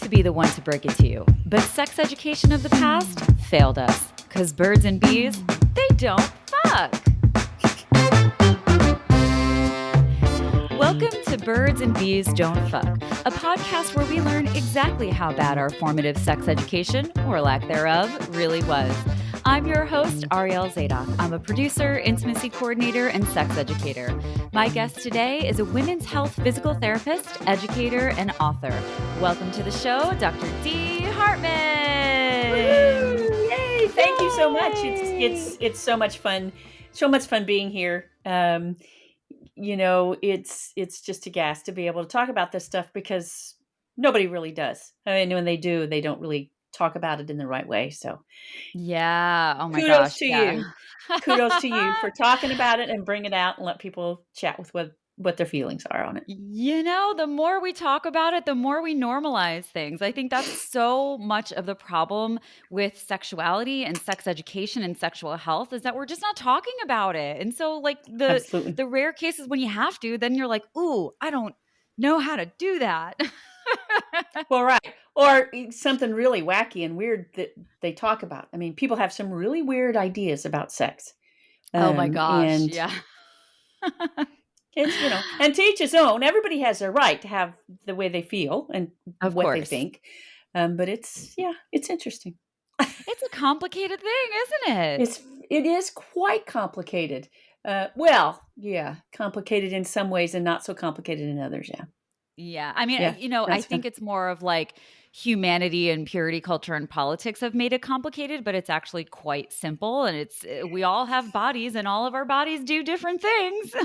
to be the one to break it to you, but sex education of the past failed us. Because birds and bees, they don't fuck. Welcome to Birds and Bees Don't Fuck, a podcast where we learn exactly how bad our formative sex education, or lack thereof, really was. I'm your host, Arielle Zadok. I'm a producer, intimacy coordinator, and sex educator. My guest today is a women's health physical therapist, educator, and author. Welcome to the show, Dr. Dee Hartmann. Woo-hoo! Yay! Thank you so much. It's so much fun. So much fun being here. It's just a gas to be able to talk about this stuff because nobody really does. I mean, when they do, they don't really talk about it in the right way. So yeah. Oh my kudos gosh. to Yeah. you. Kudos to you for talking about it and bring it out and let people chat with what their feelings are on it. You know, the more we talk about it, the more we normalize things. I think that's so much of the problem with sexuality and sex education and sexual health is that we're just not talking about it. And so like Absolutely. the rare cases when you have to, then you're like, "Ooh, I don't know how to do that." Well, right. Or something really wacky and weird that they talk about. I mean, people have some really weird ideas about sex. Oh my gosh. And Yeah. it's, and to each his own. Everybody has their right to have the way they feel and Of what they course. think. But it's interesting. It's a complicated thing, isn't it? It is quite complicated. Complicated in some ways and not so complicated in others. Yeah. Yeah. I mean, Yeah. I That's think fun. it's more of like humanity and purity culture and politics have made it complicated, but it's actually quite simple. And we all have bodies and all of our bodies do different things.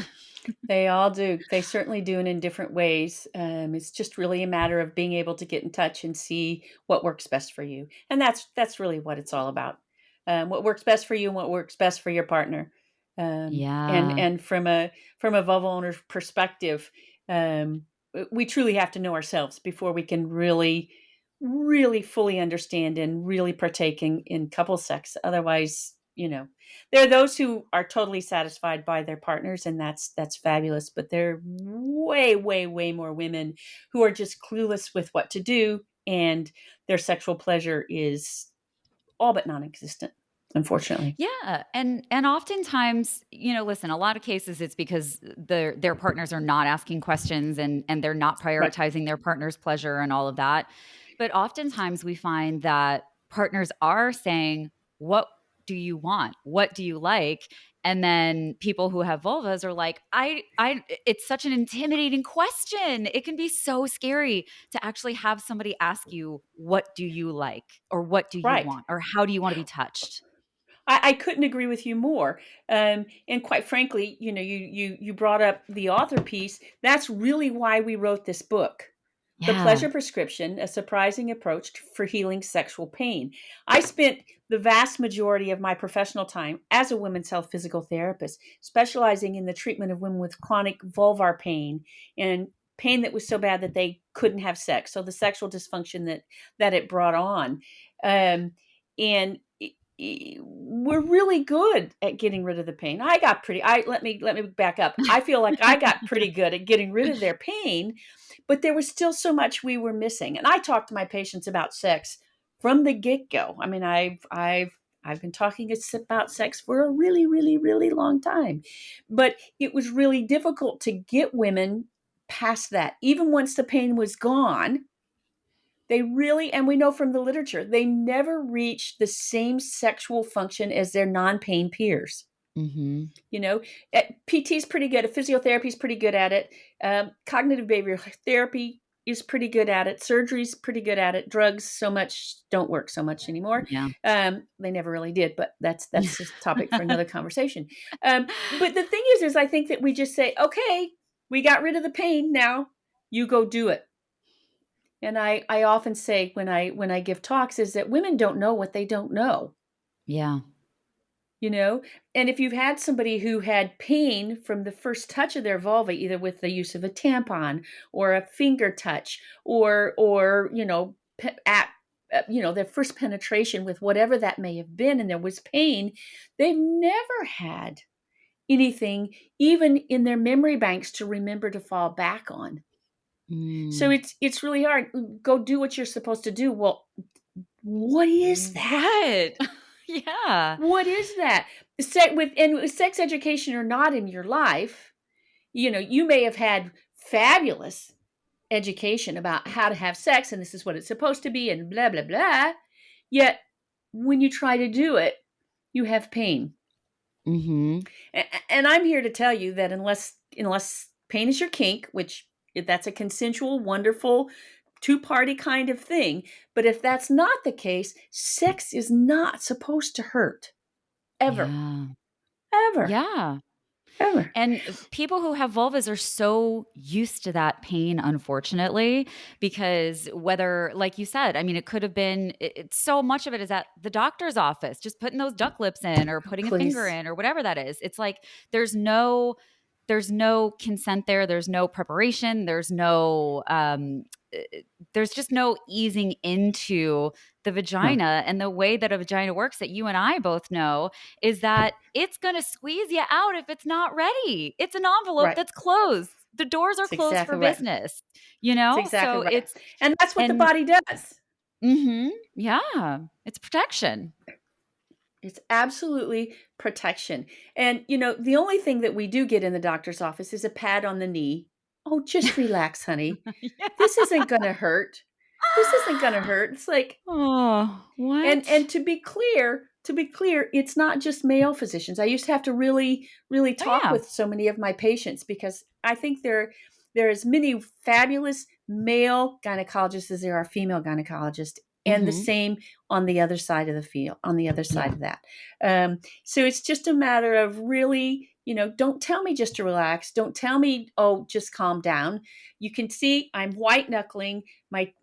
They all do. They certainly do, and in different ways. It's just really a matter of being able to get in touch and see what works best for you, and that's really what it's all about. What works best for you and what works best for your partner. Yeah. And from a vulva owner's perspective, we truly have to know ourselves before we can really, really fully understand and really partake in couple sex. Otherwise, there are those who are totally satisfied by their partners, and that's fabulous. But there are way, way, way more women who are just clueless with what to do, and their sexual pleasure is all but non-existent, unfortunately. Yeah. And oftentimes, listen, a lot of cases it's because their partners are not asking questions and they're not Right. prioritizing their partner's pleasure and all of that. But oftentimes we find that partners are saying, "What do you want? What do you like?" And then people who have vulvas are like, I it's such an intimidating question. It can be so scary to actually have somebody ask you, "What do you like?" or "What do you Right. want?" or "How do you want to be touched?" I couldn't agree with you more. And quite frankly, you brought up the author piece. That's really why we wrote this book. The Yeah. Pleasure Prescription, a surprising approach for healing sexual pain. I spent the vast majority of my professional time as a women's health physical therapist, specializing in the treatment of women with chronic vulvar pain and pain that was so bad that they couldn't have sex. So the sexual dysfunction that it brought on. And we're really good at getting rid of the pain. Let me back up. I feel like I got pretty good at getting rid of their pain, but there was still so much we were missing. And I talk to my patients about sex from the get-go. I mean, I've been talking about sex for a really, really, really long time, but it was really difficult to get women past that. Even once the pain was gone, they really, and we know from the literature, they never reach the same sexual function as their non-pain peers. Mhm. PT is pretty good. Physiotherapy is pretty good at it. Cognitive behavioral therapy is pretty good at it. Surgery is pretty good at it. Drugs don't work so much anymore. Yeah. They never really did, but that's a topic for another conversation. But the thing is I think that we just say, okay, we got rid of the pain. Now you go do it. And I often say when I give talks is that women don't know what they don't know, Yeah. you know? And if you've had somebody who had pain from the first touch of their vulva, either with the use of a tampon or a finger touch or their first penetration with whatever that may have been, and there was pain, they've never had anything even in their memory banks to remember to fall back on. So Mm. it's really hard. Go do what you're supposed to do. Well, what is that? What? Yeah. What is that? With sex education or not in your life, you may have had fabulous education about how to have sex and this is what it's supposed to be and blah blah blah. Yet when you try to do it, you have pain. Mhm. And I'm here to tell you that unless pain is your kink, which if that's a consensual, wonderful, two-party kind of thing, but if that's not the case, sex is not supposed to hurt ever, Yeah. ever, Yeah. ever. And people who have vulvas are so used to that pain, unfortunately, because whether, like you said, I mean, it could have been, so much of it is at the doctor's office, just putting those duck lips in or Oh, putting a finger please. in or whatever that is. It's like there's no, there's no consent there. There's no preparation. There's just no easing into the No. vagina. And the way that a vagina works, that you and I both know, is that it's going to squeeze you out if it's not ready. It's an envelope Right. that's closed. The doors are That's closed for exactly right. business, That's exactly So right. it's, And that's what the and body does. yeah, it's protection. It's absolutely protection. And, the only thing that we do get in the doctor's office is a pat on the knee. Oh, just relax, honey. Yeah. This isn't going to hurt. This isn't going to hurt. It's like, Oh, and what? to be clear, it's not just male physicians. I used to have to really, really Oh, talk yeah. with so many of my patients because I think there are as many fabulous male gynecologists as there are female gynecologists, and the Hmm. same on the other side of the field, on the other side Yeah. of that. So it's just a matter of really, don't tell me just to relax. Don't tell me, oh, just calm down. You can see I'm white knuckling. My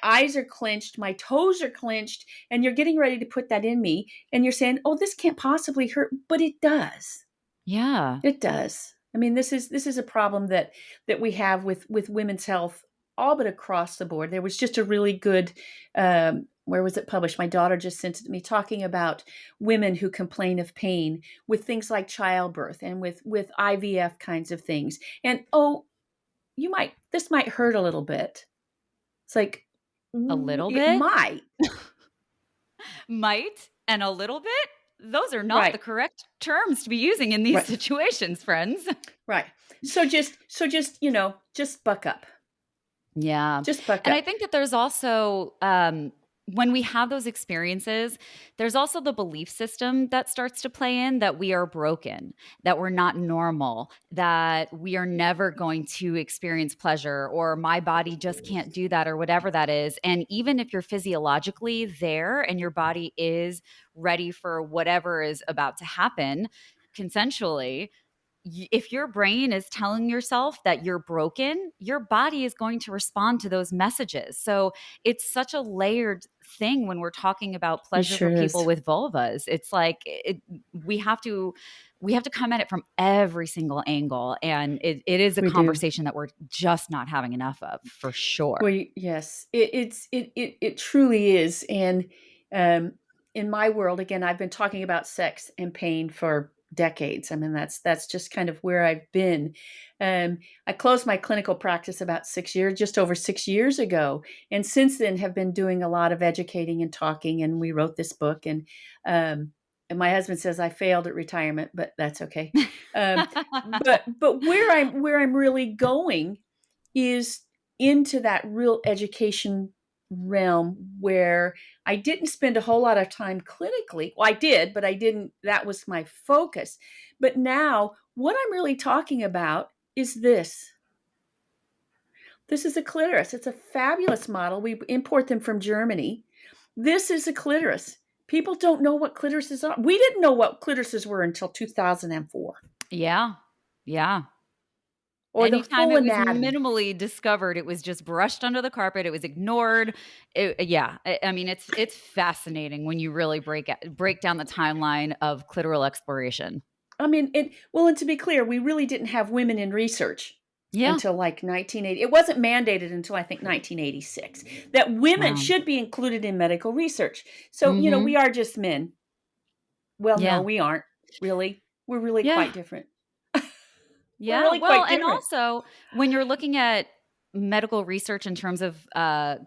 eyes are clenched. My toes are clenched, and you're getting ready to put that in me, and you're saying, oh, this can't possibly hurt, but it does. Yeah. It does. I mean, this is a problem that we have with women's health all but across the board. There was just a really good where was it published? My daughter just sent it to me talking about women who complain of pain with things like childbirth and with IVF kinds of things. And oh, this might hurt a little bit. It's like A little it bit might. might and a little bit. Those are not the Right. correct terms to be using in these Right. situations, friends. Right. So just buck up. Yeah. Just buck And I up. think that there's also, when we have those experiences, there's also the belief system that starts to play in, that we are broken, that we're not normal, that we are never going to experience pleasure, or my body just can't do that, or whatever that is. And even if you're physiologically there and your body is ready for whatever is about to happen consensually, if your brain is telling yourself that you're broken, your body is going to respond to those messages. So it's such a layered thing when we're talking about It pleasure sure for people is. with vulvas. It's like we have to come at it from every single angle, and it is a We do. conversation that we're just not having enough of, for sure. Yes, it truly is. And um, in my world, again, I've been talking about sex and pain for decades. I mean, that's just kind of where I've been. I closed my clinical practice about 6 years, just over 6 years ago, and since then have been doing a lot of educating and talking. And we wrote this book, um, and my husband says I failed at retirement, but that's okay. Um, but where I'm really going is into that real education realm where I didn't spend a whole lot of time clinically. Well, I did, but I didn't, that was my focus. But now, what I'm really talking about is this. This is a clitoris. It's a fabulous model. We import them from Germany. This is a clitoris. People don't know what clitorises are. We didn't know what clitorises were until 2004, Yeah. Yeah. or the Anytime full it was anatomy. minimally discovered, it was just brushed under the carpet. It was ignored. Yeah, I mean, it's fascinating when you really break down the timeline of clitoral exploration. I mean, and to be clear, we really didn't have women in research Yeah. until like 1980. It wasn't mandated until I think 1986 that women Wow. should be included in medical research. So, we Mm-hmm. are just men. Well, no, Yeah. we aren't really. We're really Yeah. quite different. We're Yeah. really Well, quite and different. also when you're looking at medical research in terms of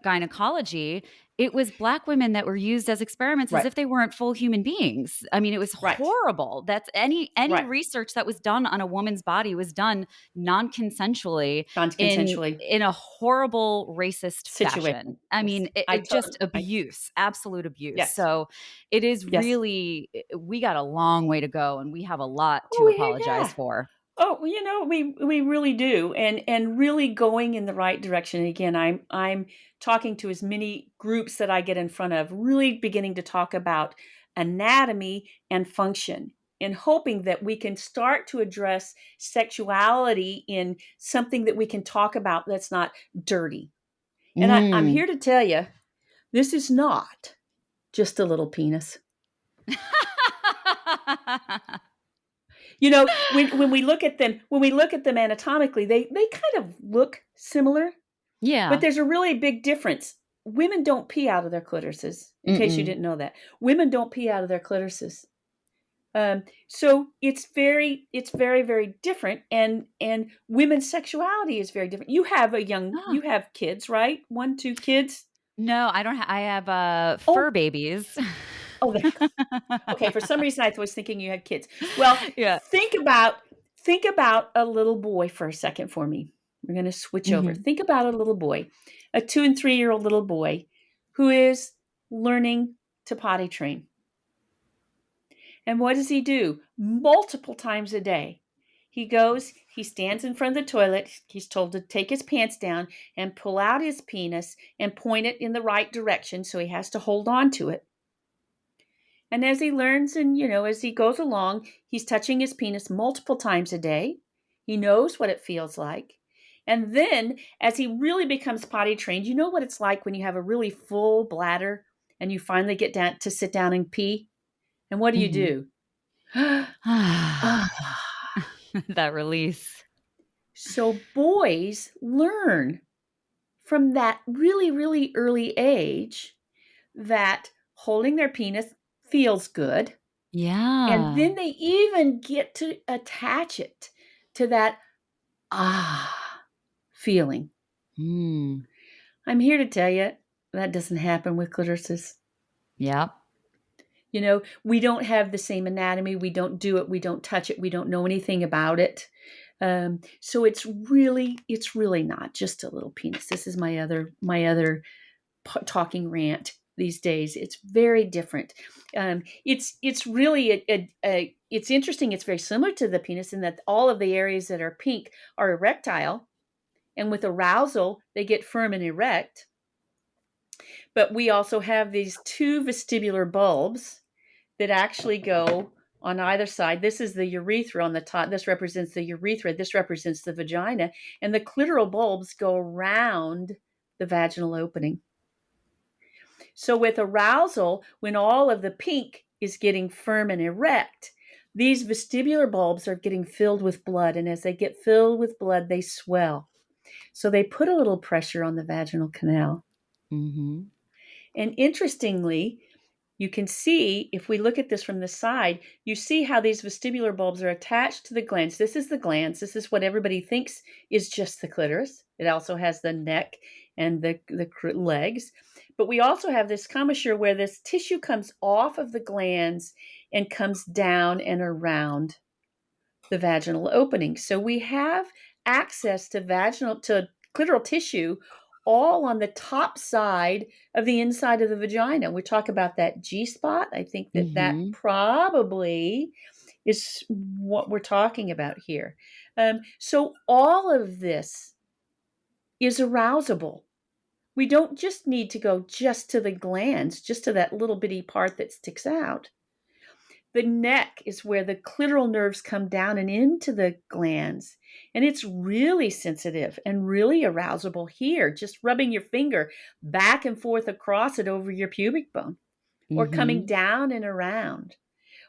gynecology, it was Black women that were used as experiments as Right. if they weren't full human beings. I mean, it was Right. horrible. That's any Right. research that was done on a woman's body was done non-consensually Non-consensually in a horrible racist situation. fashion. I Yes. mean, I just totally. abuse, absolute abuse. Yes. So it is Yes. really, we got a long way to go, and we have a lot to Oh, apologize yeah. for. Oh, well, we really do, and really going in the right direction. Again, I'm talking to as many groups that I get in front of, really beginning to talk about anatomy and function, and hoping that we can start to address sexuality in something that we can talk about that's not dirty. And I'm Mm. here to tell you, this is not just a little penis. When we look at them anatomically, they kind of look similar, but Yeah. there's a really big difference. Women don't pee out of their clitorises, in case you Mm-mm. didn't know that. Women don't pee out of their clitorises. So it's very, very different, and women's sexuality is very different. You Ah. have kids, right? 1, 2 kids. No, I don't I have, Oh, fur babies. oh, there you go. Okay, for some reason I was thinking you had kids. Well, Yeah. think about think about a little boy for a second for me. We're going to switch over. Mhm. Think about a little boy, a 2 and 3-year-old little boy who is learning to potty train. And what does he do? Multiple times a day. He stands in front of the toilet. He's told to take his pants down and pull out his penis and point it in the right direction, so he has to hold on to it. And as he learns and, as he goes along, he's touching his penis multiple times a day. He knows what it feels like. And then as he really becomes potty trained, you know what it's like when you have a really full bladder and you finally get down to sit down and pee? And what Mhm. do? Ah. That release. So boys learn from that really, really early age that holding their penis feels good. And Yeah. then they even get to attach it to that feeling. Mm. I'm here to tell you that doesn't happen with clitorises. Yep. We don't have the same anatomy. We don't do it. We don't touch it. We don't know anything about it. So it's really not just a little penis. This is my other talking rant these days. It's very different. It's really it's interesting. It's very similar to the penis in that all of the areas that are pink are erectile, and with arousal they get firm and erect. But we also have these two vestibular bulbs that actually go on either side. This is the urethra on the top. This represents the urethra. This represents the vagina, and the clitoral bulbs go around the vaginal opening. So with arousal, when all of the pink is getting firm and erect, these vestibular bulbs are getting filled with blood. And as they get filled with blood, they swell. So they put a little pressure on the vaginal canal. Mhm. And interestingly, you can see, if we look at this from the side, you see how these vestibular bulbs are attached to the glands. This is the glands. This is what everybody thinks is just the clitoris. It also has the neck and the legs. But we also have this commissure where this tissue comes off of the glands and comes down and around the vaginal opening. So we have access to clitoral tissue all on the top side of the inside of the vagina. We talk about that G spot. I think that Mhm. probably is what we're talking about here. So all of this is arousable. We don't just need to go just to the glands, just to that little bitty part that sticks out. The neck is where the clitoral nerves come down and into the glands. And it's really sensitive and really arousable here, just rubbing your finger back and forth across it over your pubic bone, or coming Mhm. down and around,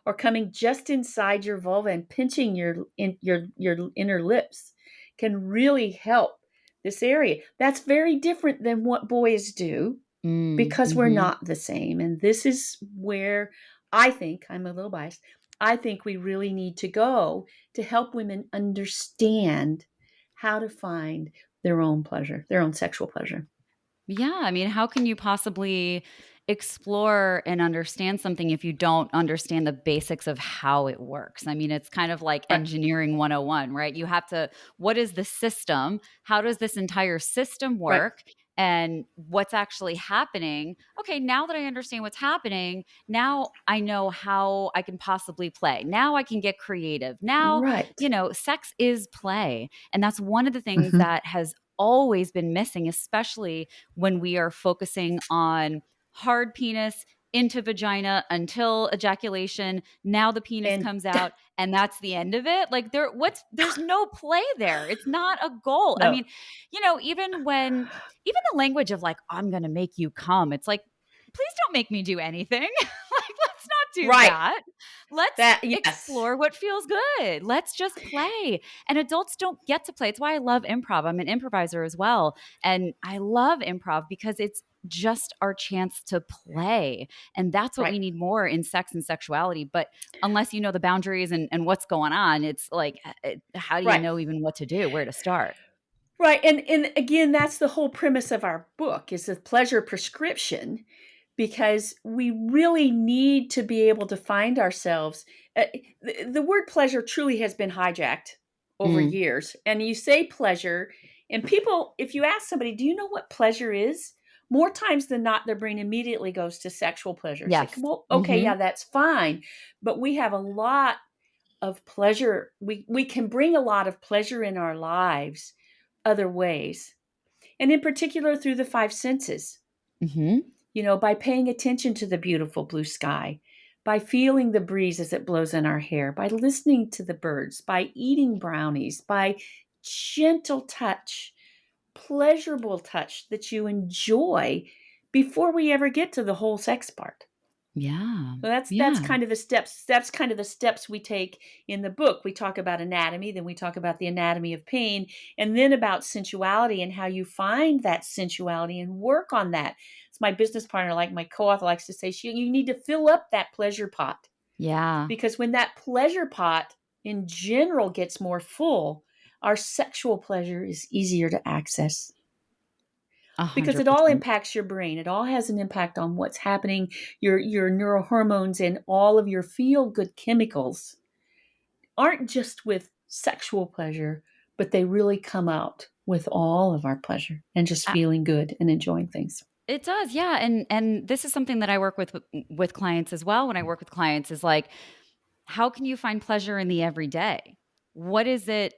or coming just inside your vulva and pinching your inner lips can really help this area. That's very different than what boys do Mm. because we're Mhm. not the same. And this is where I think, I'm a little biased, I think we really need to go to help women understand how to find their own pleasure, their own sexual pleasure. Yeah, I mean, how can you possibly explore and understand something if you don't understand the basics of how it works? I mean, it's kind of like Right. engineering 101, right? You have to, what is the system? How does this entire system Right. work? And what's actually happening? Okay, now that I understand what's happening, now I know how I can possibly play. Now I can get creative. Now, Right. sex is play. And that's one of the things Hmm. that has always been missing, especially when we are focusing on hard penis into vagina until ejaculation. Now the penis And comes out and that's the end of it. Like there's no play there. It's not a goal. I no. mean, even the language of like, I'm gonna make you come, it's like, please don't make me do anything. Like, let's not do Right. that. Let's That, yes. explore what feels good. Let's just play. And adults don't get to play. It's why I love improv. I'm an improviser as well. And I love improv because it's just our chance to play. And that's what Right. we need more in sex and sexuality. But unless you know the boundaries and what's going on, it's like, how do you Right. know even what to do, where to start? Right. And again, that's the whole premise of our book is the pleasure prescription, because we really need to be able to find ourselves. The word pleasure truly has been hijacked over Mm, years. And you say pleasure, and people, if you ask somebody, do you know what pleasure is? More times than not, their brain immediately goes to sexual pleasure. It's like, yes. well, okay, Hmm. yeah, that's fine. But we have a lot of pleasure. We can bring a lot of pleasure in our lives other ways. And in particular, through the five senses, Hmm. by paying attention to the beautiful blue sky, by feeling the breeze as it blows in our hair, by listening to the birds, by eating brownies, by gentle touch, pleasurable touch that you enjoy before we ever get to the whole sex part. Yeah. So that's Yeah. kind of the steps. That's kind of the steps we take in the book. We talk about anatomy, then we talk about the anatomy of pain, and then about sensuality and how you find that sensuality and work on that. It's my business partner, like my co-author, likes to say, you need to fill up that pleasure pot, Yeah. because when that pleasure pot in general gets more full, our sexual pleasure is easier to access, A because hundred it all percent. impacts your brain. It all has an impact on what's happening, your neurohormones and all of your feel good chemicals aren't just with sexual pleasure, but they really come out with all of our pleasure and just feeling good and enjoying things. It does, yeah, and this is something that I work with clients as well. When I work with clients, is like, how can you find pleasure in the everyday? What is it?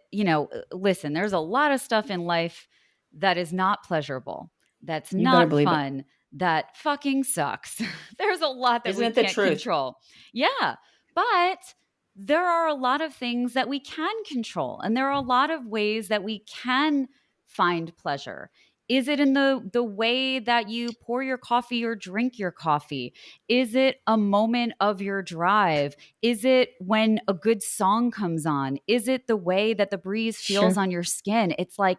Listen, there's a lot of stuff in life that is not pleasurable, that's You better not believe it. fun, that fucking sucks. There's a lot that Isn't we it the can't truth? control. Yeah, but there are a lot of things that we can control, and there are a lot of ways that we can find pleasure. Is it in the way that you pour your coffee or drink your coffee? Is it a moment of your drive? Is it when a good song comes on? Is it the way that the breeze feels Sure. on your skin? It's like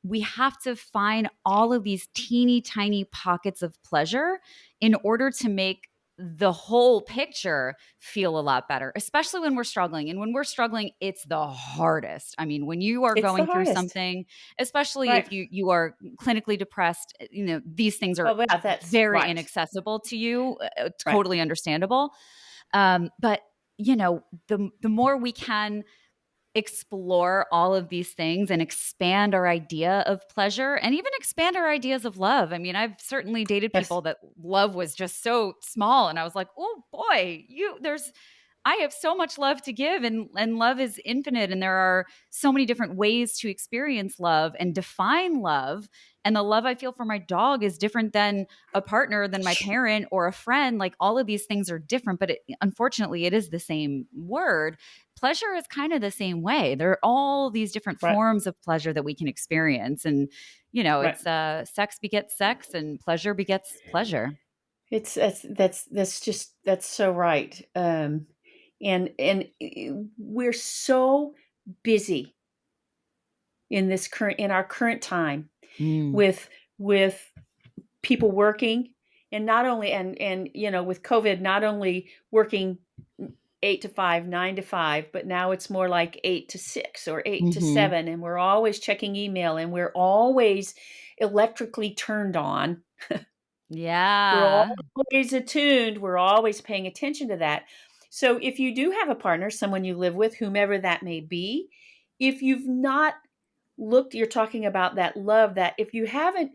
we have to find all of these teeny tiny pockets of pleasure in order to make the whole picture feel a lot better, especially when we're struggling. And when we're struggling, it's the hardest. I mean, when you are It's the going through hardest. something, especially Right. if you are clinically depressed, these things are Oh, yeah, that's very right. inaccessible to you, Right. totally understandable. But the more we can explore all of these things and expand our idea of pleasure and even expand our ideas of love. I mean, I've certainly dated Yes. people that love was just so small, and I was like, "Oh boy, I have so much love to give, and love is infinite, and there are so many different ways to experience love and define love. And the love I feel for my dog is different than a partner, than my parent or a friend. Like, all of these things are different, but unfortunately it is the same word. Pleasure is kind of the same way. There are all these different Right. forms of pleasure that we can experience, and Right. it's sex begets sex and pleasure begets pleasure. It's that's so right. We're so busy in our current time Mm. with with people working, and not only, and with COVID, not only working 8 to 5, 9 to 5, but now it's more like 8 to 6 or 8 to Mm-hmm. 7. And we're always checking email and we're always electrically turned on. We're Yeah. always attuned. We're always paying attention to that. So if you do have a partner, someone you live with, whomever that may be, if you've not looked, you're talking about that love, that if you haven't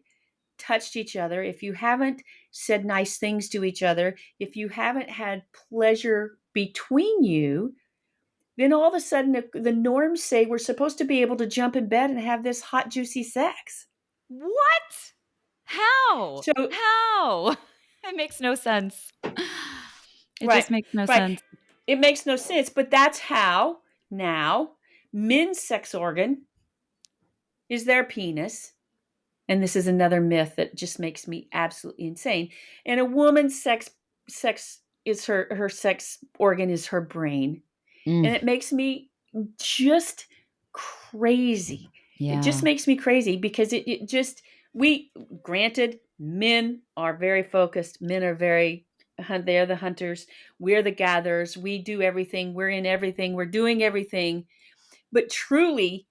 touched each other, if you haven't said nice things to each other, if you haven't had pleasure between you, then all of a sudden the norms say we're supposed to be able to jump in bed and have this hot, juicy sex. What? How? So, How? It makes no sense. It right, just makes no right. sense. It makes no sense, but that's how now men's sex organ is their penis. And this is another myth that just makes me absolutely insane. And a woman's sex is her sex organ is her brain. Mm, And it makes me just crazy. It just yeah. makes me crazy because it just, we, granted, men are very focused. Men are very, they're the hunters. We're the gatherers. We do everything. We're in everything. We're doing everything. But truly,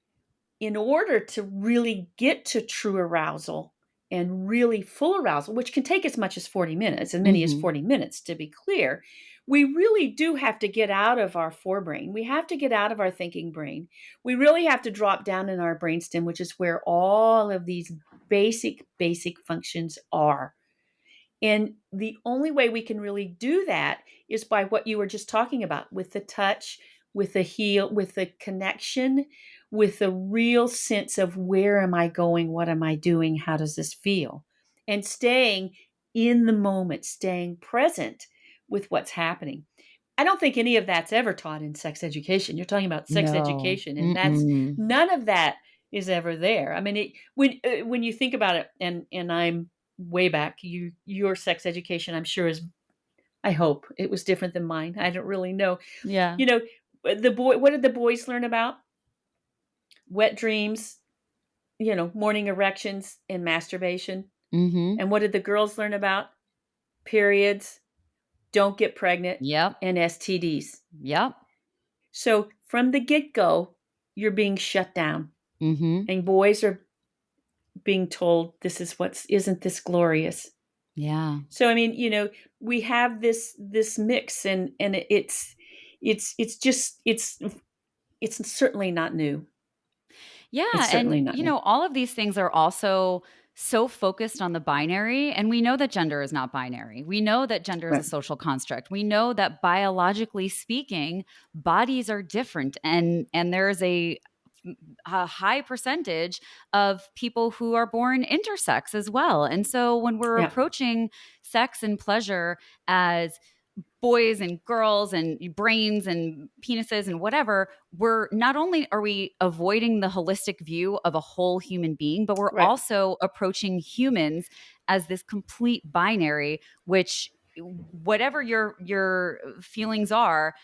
in order to really get to true arousal and really full arousal, which can take as much as 40 minutes, as many as Mm-hmm. 40 minutes to be clear, we really do have to get out of our forebrain. We have to get out of our thinking brain. We really have to drop down in our brainstem, which is where all of these basic functions are. And the only way we can really do that is by what you were just talking about, with the touch, with the heel, with the connection, with the real sense of where am I going? What am I doing? How does this feel? And staying in the moment, staying present with what's happening. I don't think any of that's ever taught in sex education. You're talking about sex No. education, and that's Mm-mm. none of that is ever there. I mean, when you think about it, and I'm way back, your sex education, I'm sure, is, I hope it was different than mine. I don't really know. Yeah. You know, the boy, what did the boys learn about? Wet dreams, morning erections and masturbation. Mm-hmm. And what did the girls learn about? Periods, don't get pregnant, Yep. and STDs. Yep. So from the get-go, you're being shut down. Mm-hmm. And boys are being told, this is isn't this glorious? Yeah. So I mean, we have this mix, and it's just it's certainly not new. It's Yeah. And, certainly not new. all of these things are also so focused on the binary. And we know that gender is not binary. We know that gender is a Right. social construct. We know that biologically speaking, bodies are different. And there is a high percentage of people who are born intersex as well. And so when we're Yeah. approaching sex and pleasure as boys and girls and brains and penises and whatever, we're not only are we avoiding the holistic view of a whole human being, but we're Right. also approaching humans as this complete binary, which whatever your feelings are,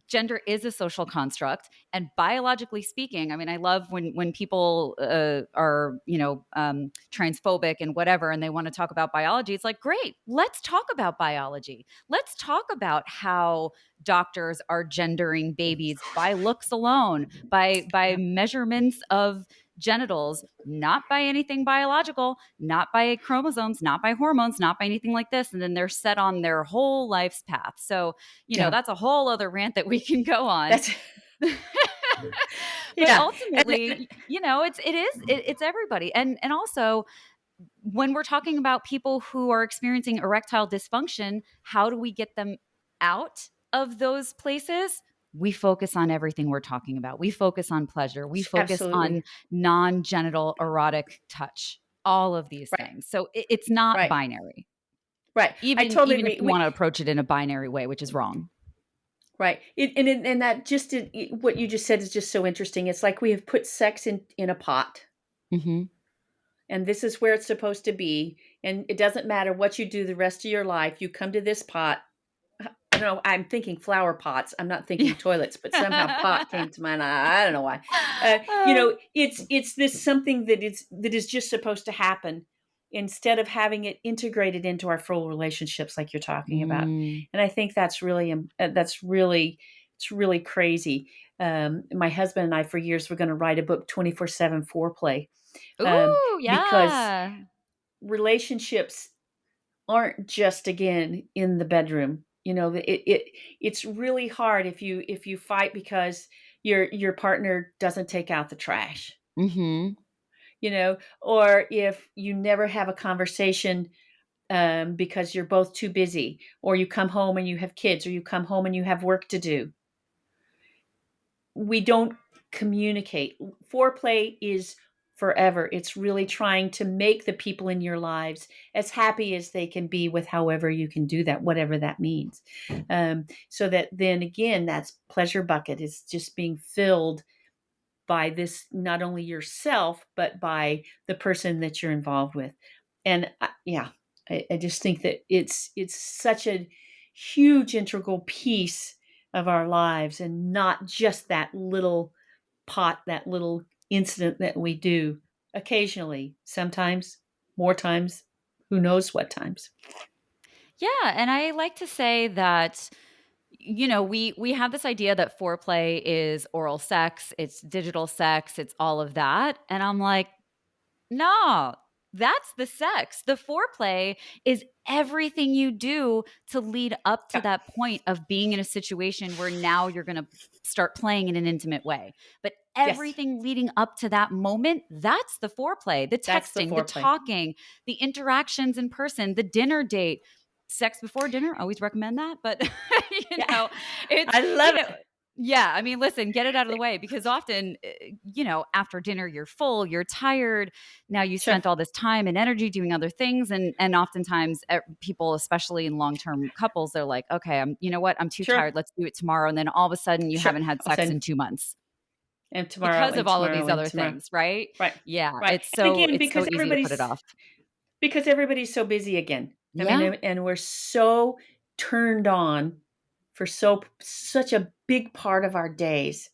gender is a social construct. And biologically speaking, I mean, I love when people are transphobic and whatever, and they want to talk about biology. It's like, great, let's talk about biology. Let's talk about how doctors are gendering babies by looks alone, by Yeah. measurements of genitals, not by anything biological, not by chromosomes, not by hormones, not by anything like this. And then they're set on their whole life's path. So Yeah. that's a whole other rant that we can go on. That's But yeah. ultimately, it's everybody. And also when we're talking about people who are experiencing erectile dysfunction, how do we get them out of those places? We focus on everything we're talking about. We focus on pleasure. We focus Absolutely. on non-genital erotic touch. All of these Right. things. So it's not Right. binary. Right. I totally Even if agree. you want to approach it in a binary way, which is wrong. Right. And that what you just said is just so interesting. It's like we have put sex in a pot, Mm-hmm. and this is where it's supposed to be. And it doesn't matter what you do the rest of your life. You come to this pot. I don't know. I'm thinking flower pots. I'm not thinking toilets, but somehow pot came to mind. I don't know why. Yeah. It's this something that is just supposed to happen. instead of having it integrated into our full relationships like you're talking about. Mm. And I think it's really crazy. My husband and I for years were going to write a book, 24/7 Foreplay, Ooh, because yeah. relationships aren't just, again, in the bedroom. It's really hard if you fight because your partner doesn't take out the trash, Mhm. or if you never have a conversation, because you're both too busy, or you come home and you have kids, or you come home and you have work to do. We don't communicate. Foreplay is forever. It's really trying to make the people in your lives as happy as they can be with however you can do that, whatever that means. So that then again, that's pleasure bucket is just being filled by this, not only yourself, but by the person that you're involved with. And yeah, I just think that it's such a huge integral piece of our lives, and not just that little pot, that little incident that we do occasionally, sometimes, more times, who knows what times. Yeah, and I like to say that we have this idea that foreplay is oral sex, it's digital sex, it's all of that, and I'm like, no, that's the sex. The foreplay is everything you do to lead up to Yeah. that point of being in a situation where now you're going to start playing in an intimate way. But Yes, everything leading up to that moment, that's the foreplay, the that's the texting, the foreplay. talking, the interactions in person, the dinner date. Sex before dinner, always recommend that. But, Yeah, it's, I love it. yeah, I mean, listen, get it out of the way because often, after dinner you're full, you're tired. Now you Sure, spent all this time and energy doing other things, and oftentimes people, especially in long-term couples, they're like, "Okay, you know what? I'm too sure, tired. Let's do it tomorrow." And then all of a sudden you sure. haven't had I'll sex in send 2 months and tomorrow because of and all of these tomorrow and other tomorrow. things, right? Right, Yeah, right. it's And so again, it's so easy to put it off. because everybody's so busy again. I mean, Yeah. and we're so turned on for such a big part of our days,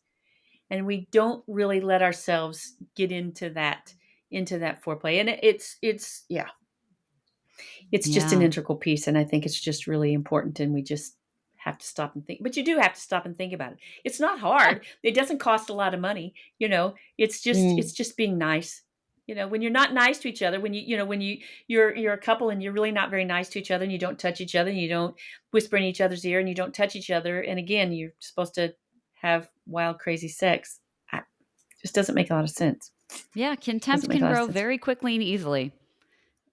and we don't really let ourselves get into that foreplay. And it's yeah, it's just an Yeah. integral piece, and I think it's just really important, and we just have to stop and think. But you do have to stop and think about it. It's not Yeah. hard. It doesn't cost a lot of money. Mm. It's just being nice. When you're not nice to each other, when you're a couple and you're really not very nice to each other, and you don't touch each other, and you don't whisper in each other's ear, and you don't touch each other, and again, you're supposed to have wild, crazy sex. It just doesn't make a lot of sense. Yeah, Doesn't contempt make a can lot of grow sense, very quickly and easily.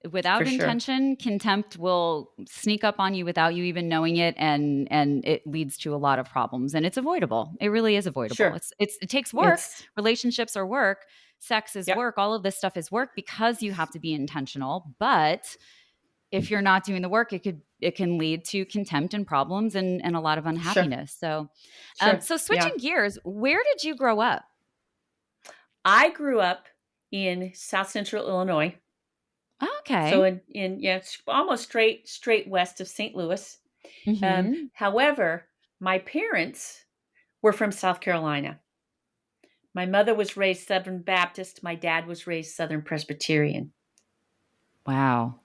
for Without sure. intention, contempt will sneak up on you without you even knowing it, and it leads to a lot of problems, and it's avoidable. It really is avoidable. Sure. It takes work. It's Relationships are work. Sex is Yep. work. All of this stuff is work because you have to be intentional. But if you're not doing the work, it can lead to contempt and problems and a lot of Sure. unhappiness. So, Sure. so switching Yeah. gears, where did you grow up? I grew up in South Central Illinois, so Okay. in yeah, it's almost straight west of St. Louis. Hmm. However, my parents were from South Carolina. My mother was raised Southern Baptist. My dad was raised Southern Presbyterian. Wow.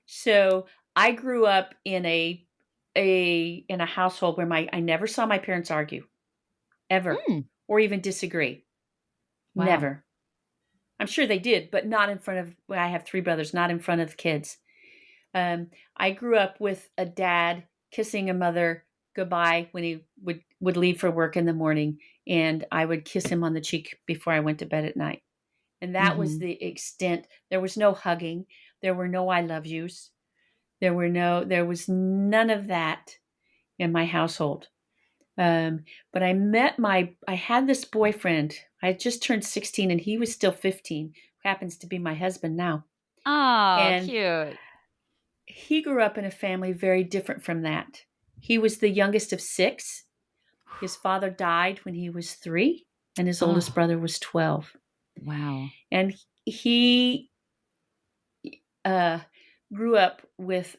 So I grew up in a household where my I never saw my parents argue ever, Mm, or even disagree. wow. Never. I'm sure they did, but not in front of. Well, I have three brothers, not in front of the kids. I grew up with a dad kissing a mother goodbye when he would leave for work in the morning, and I would kiss him on the cheek before I went to bed at night. And that was Hmm. the extent. There was no hugging. There were no "I love yous." There was none of that in my household. But I had this boyfriend. I had just turned 16, and he was still 15, who happens to be my husband now. Oh, And cute. he grew up in a family very different from that. He was the youngest of six. His father died when he was 3, and his oldest Oh, brother was 12. wow. And he uh, grew up with,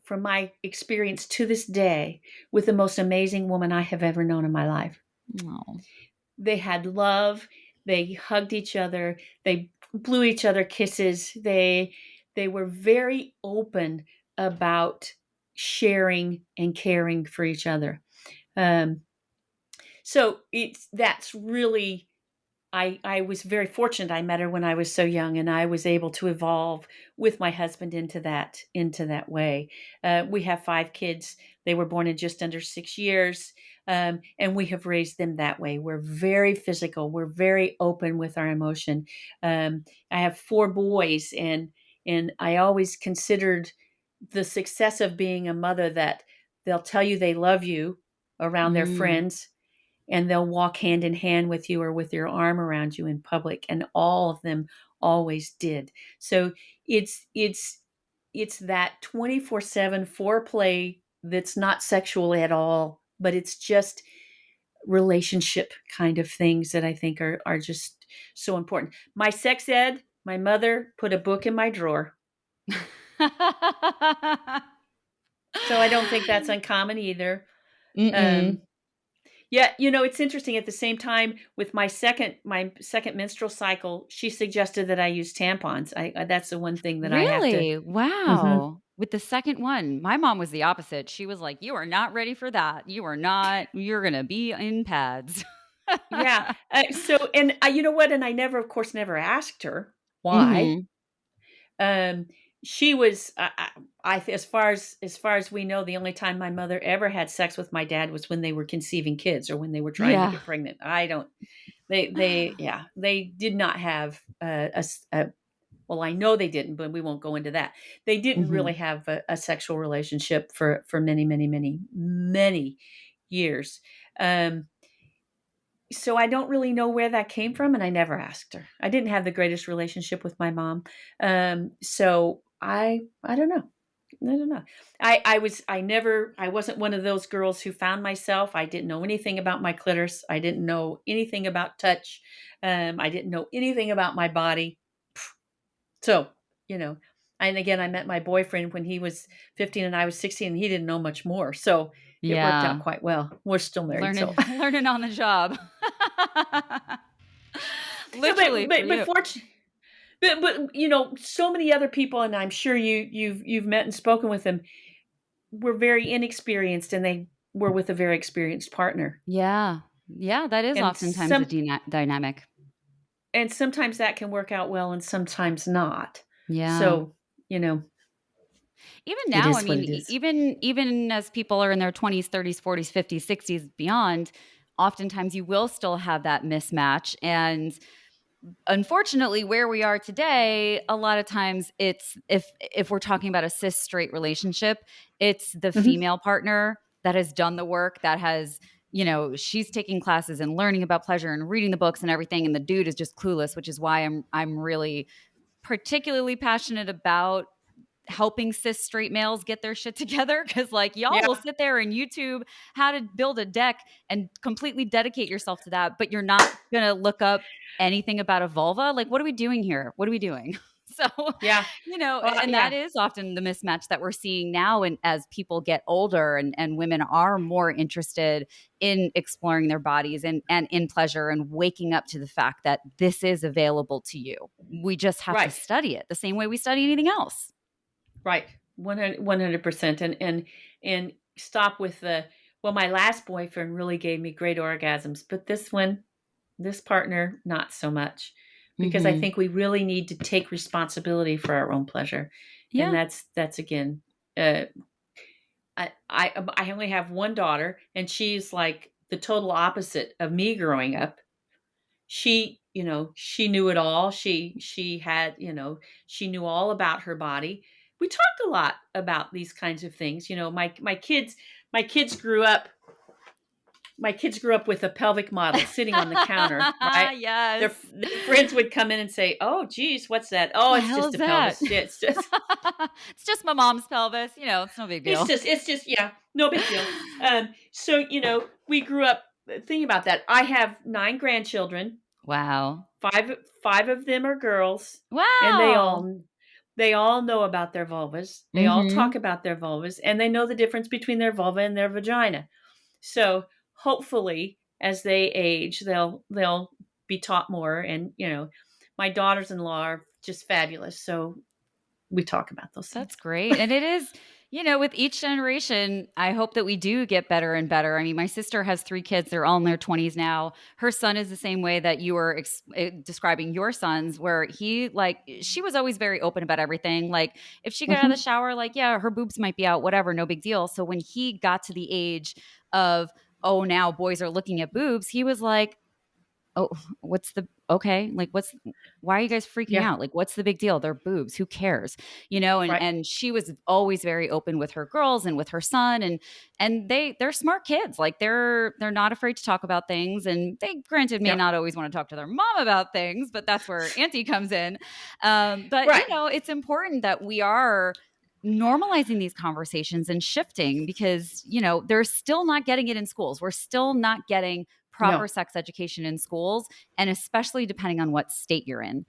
from my experience to this day, with the most amazing woman I have ever known in my life. Oh. They had love. They hugged each other. They blew each other kisses. They were very open about sharing and caring for each other. Um, so that's really, I was very fortunate. I met her when I was so young, and I was able to evolve with my husband into that way. We have 5 kids. They were born in just under 6 years, and we have raised them that way. We're very physical. We're very open with our emotion. I have 4 boys, and I always considered the success of being a mother that they'll tell you they love you around their Mm. friends, and they'll walk hand in hand with you or with your arm around you in public, and all of them always did. So it's that 24/7 foreplay that's not sexual at all, but it's just relationship kind of things that I think are just so important. My sex ed, my mother put a book in my drawer. So I don't think that's uncommon either. Mm-mm. Um, Yeah, it's interesting. At the same time, with my second menstrual cycle, she suggested that I use tampons. That's the one thing that I have to. Really? Mhm. Wow. With the second one, my mom was the opposite. She was like, "You are not ready for that. You are not. You're gonna be in pads." Yeah. So, and you know what? And I never, of course, never asked her why. Mhm. Um, she was, as far as we know, the only time my mother ever had sex with my dad was when they were conceiving kids or when they were trying to Yeah. get pregnant. I don't. They did not have well, I know they didn't, but we won't go into that. They didn't really Mhm. have a sexual relationship for many, many, many, many years. Um, so I don't really know where that came from, and I never asked her. I didn't have the greatest relationship with my mom, so I don't know. I don't know. I wasn't one of those girls who found myself. I didn't know anything about my clitoris. I didn't know anything about touch. I didn't know anything about my body. So, you know, and again, I met my boyfriend when he was 15 and I was 16, and he didn't know much more. So it worked out Yeah. quite well. We're still married. Learning So, learning on the job. no, Literally for but you. fortunately, but so many other people, and I'm sure you've met and spoken with them, were very inexperienced, and they were with a very experienced partner. Yeah. Yeah, that is And oftentimes a some dynamic. and sometimes that can work out well and sometimes not. Yeah. So, you know, Even it now, I is what mean, it is. even as people are in their 20s, 30s, 40s, 50s, 60s, beyond, oftentimes you will still have that mismatch. And unfortunately, where we are today, a lot of times it's if we're talking about a cis straight relationship, it's the Mhm. female partner that has done the work, that has, she's taking classes and learning about pleasure and reading the books and everything, and the dude is just clueless, which is why I'm really particularly passionate about helping cis straight males get their shit together, because like y'all will Yeah. sit there and YouTube how to build a deck and completely dedicate yourself to that, but you're not gonna look up anything about a vulva. Like, what are we doing here? What are we doing? So, Yeah. and that Yeah. is often the mismatch that we're seeing now. And as people get older, and women are more interested in exploring their bodies and in pleasure and waking up to the fact that this is available to you. We just have to Right. study it the same way we study anything else. Right. 100%. And stop with well, my last boyfriend really gave me great orgasms, but this partner, not so much, because I Mhm. think we really need to take responsibility for our own pleasure. And Yeah. that's again, uh, I only have one daughter, and she's like the total opposite of me growing up. She knew it all. She had, she knew all about her body. We talked a lot about these kinds of things. My kids grew up with a pelvic model sitting on the counter, right? Yes. Their friends would come in and say, "Oh, geez, what's that?" "Oh, The it's hell just is a that? pelvis. Yeah, It's just my mom's pelvis, it's no big deal. it's just, yeah, no big deal." So we grew up thinking about that. I have 9 grandchildren. Wow. Five of them are girls, and they Wow. all they all know about their vulvas. They all talk Mhm. about their vulvas, and they know the difference between their vulva and their vagina. So hopefully, as they age, they'll be taught more. And my daughters-in-law are just fabulous. So we talk about those That's things. great. And it is, with each generation, I hope that we do get better and better. I mean, my sister has 3 kids. They're all in their 20s now. Her son is the same way that you were describing your sons, where she was always very open about everything. Like, if she got out of the Mhm. shower, like, yeah, her boobs might be out, whatever, no big deal. So when he got to the age of, oh, now boys are looking at boobs, he was like, oh, what's the okay? Like, why are you guys freaking Yeah, out? Like, what's the big deal? They're boobs. Who cares? And right. she was always very open with her girls and with her son, and they're smart kids. Like, they're not afraid to talk about things, and they granted may Yeah, not always want to talk to their mom about things, but that's where Auntie comes in. But right. it's important that we are normalizing these conversations and shifting, because they're still not getting it in schools. We're still not getting proper No, sex education in schools, and especially depending on what state you're in.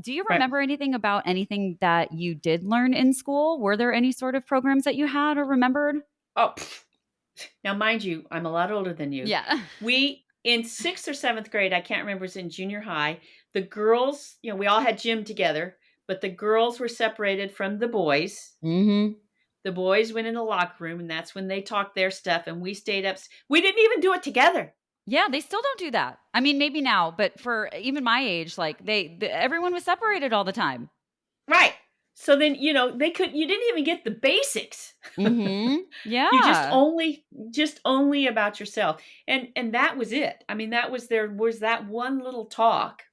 Do you right. remember anything about anything that you did learn in school? Were there any sort of programs that you had or remembered? Oh, now mind you, I'm a lot older than you. Yeah. We in 6th or 7th grade, I can't remember, it was in junior high, the girls, we all had gym together, but the girls were separated from the boys. Hmm. The boys went in the locker room, and that's when they talked their stuff, and we stayed up. We didn't even do it together. Yeah, they still don't do that. I mean, maybe now, but for even my age, like everyone was separated all the time. Right. So then, you didn't even get the basics. Hmm. You Yeah. just only about yourself. And that was it. I mean, there was that one little talk,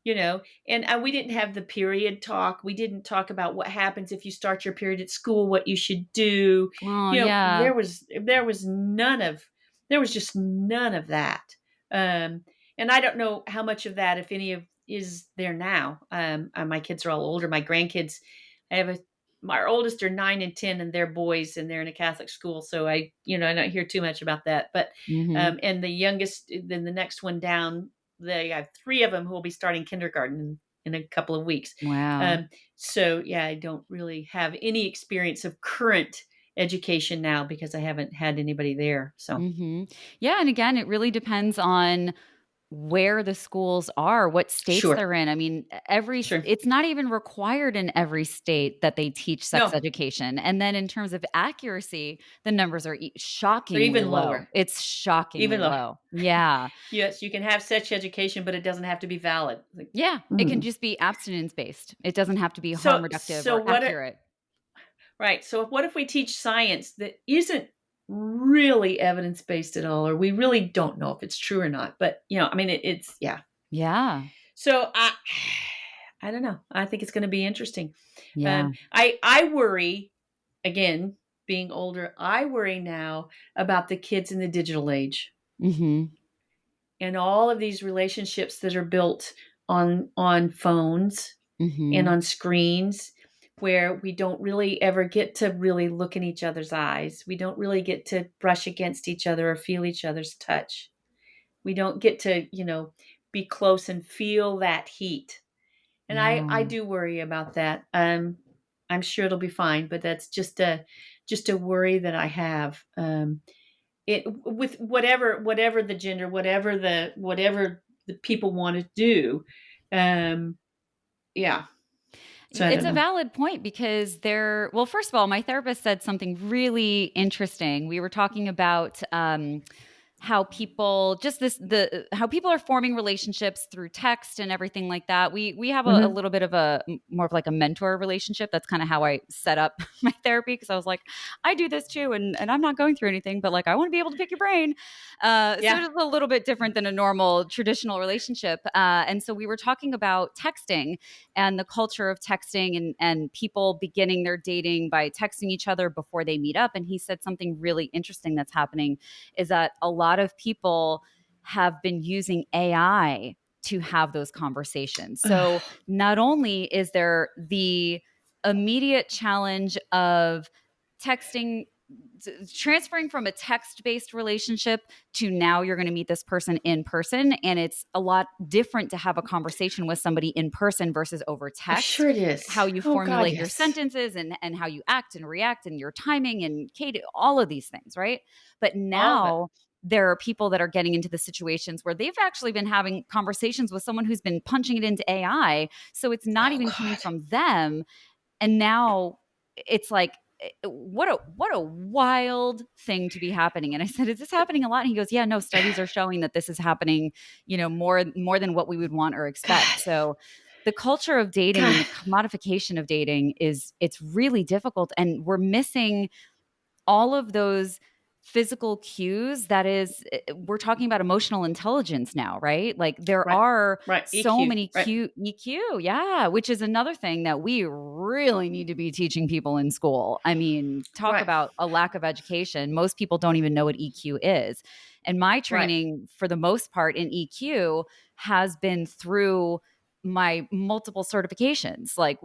and we didn't have the period talk. We didn't talk about what happens if you start your period at school, what you should do. Oh, yeah. There was just none of that. Um, and I don't know how much of that, if any of is there now. My kids are all older. My grandkids, I have my oldest are 9 and 10, and they're boys, and they're in a Catholic school. So I don't hear too much about that. But Hmm. and the youngest, then the next one down, they have 3 of them who will be starting kindergarten in a couple of weeks. Wow. Um, so yeah, I don't really have any experience of current education now because I haven't had anybody there. So Hmm. Yeah, and again, it really depends on where the schools are, what states sure, they're in. I mean, sure, it's not even required in every state that they teach sex no, education. And then in terms of accuracy, the numbers are they're shockingly even low. lower, It's shockingly even lower. low. Yeah. Yes, you can have sex education, but it doesn't have to be valid. Like, Yeah. It can mhm. just be abstinence based. It doesn't have to be harm So reductive so or what? accurate. Right. So what if we teach science that isn't really evidence based at all, or we really don't know if it's true or not? But I mean, it's yeah. Yeah. So I don't know. I think it's going to be interesting. Yeah. I worry again, being older. I worry now about the kids in the digital age Hmm. and all of these relationships that are built on phones and Hmm. on screens, where we don't really ever get to really look in each other's eyes. We don't really get to brush against each other or feel each other's touch. We don't get to, be close and feel that heat. And I Yeah. do worry about that. I'm sure it'll be fine, but that's just a worry that I have. It with whatever the gender, whatever the people want to do. Um, yeah. So I It's don't a know. valid point, because well, first of all, my therapist said something really interesting. We were talking about how people just this the how people are forming relationships through text and everything like that. We have a Hmm. little bit of more of like a mentor relationship. That's kind of how I set up my therapy, because I was like, I do this too, and I'm not going through anything, but like, I want to be able to pick your brain. So Yeah. it's a little bit different than a normal traditional relationship. And so we were talking about texting and the culture of texting, and people beginning their dating by texting each other before they meet up. And he said something really interesting that's happening is that a lot of people have been using AI to have those conversations. So not only is there the immediate challenge of texting, transferring from a text based relationship to now you're going to meet this person in person. And it's a lot different to have a conversation with somebody in person versus over text. Sure it is. How you Oh God, formulate your yes. sentences, and how you act and react, and your timing and Kate, all of these things, right? But All of it. now there are people that are getting into the situations where they've actually been having conversations with someone who's been punching it into AI. So it's not Oh even coming God. from them. And now it's like, what a wild thing to be happening. And I said, is this happening a lot? And he goes, yeah, no, studies are showing that this is happening, more than what we would want or expect. God. So the culture of dating and God. the commodification of dating it's really difficult, and we're missing all of those physical cues. That is, we're talking about emotional intelligence now, right? Like there Right. are Right. so EQ. many Right. EQ, yeah, which is another thing that we really need to be teaching people in school. I mean, talk Right. about a lack of education. Most people don't even know what EQ is. And my Right. training for the most part in EQ has been through my multiple certifications. Like,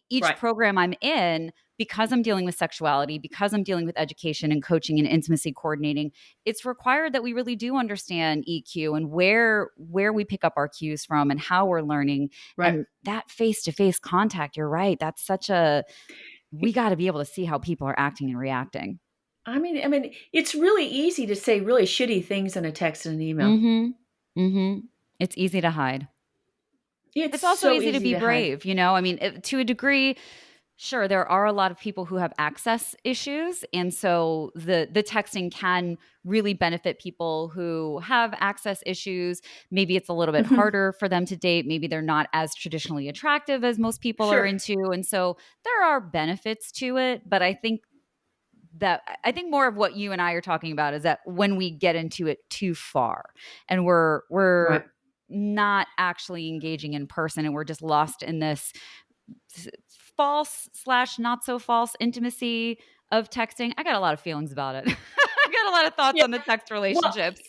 each Right. program I'm in, because I'm dealing with sexuality, because I'm dealing with education and coaching and intimacy coordinating, it's required that we really do understand EQ and where we pick up our cues from and how we're learning. Right. And that face-to-face contact, you're right. That's such a we got to be able to see how people are acting and reacting. I mean, it's really easy to say really shitty things in a text and an email. Mhm. Mhm. It's easy to hide. It's It's also so easy to easy be to hide. brave, I mean, to a degree. Sure, there are a lot of people who have access issues, and so the texting can really benefit people who have access issues. Maybe it's a little bit Hmm. harder for them to date. Maybe they're not as traditionally attractive as most people are Sure. into, and so there are benefits to it. But I think more of what you and I are talking about is that when we get into it too far, and we're Right. not actually engaging in person, and we're just lost in this false slash not so false intimacy of texting. I got a lot of feelings about it. I got a lot of thoughts Yeah. on the text Well, relationships.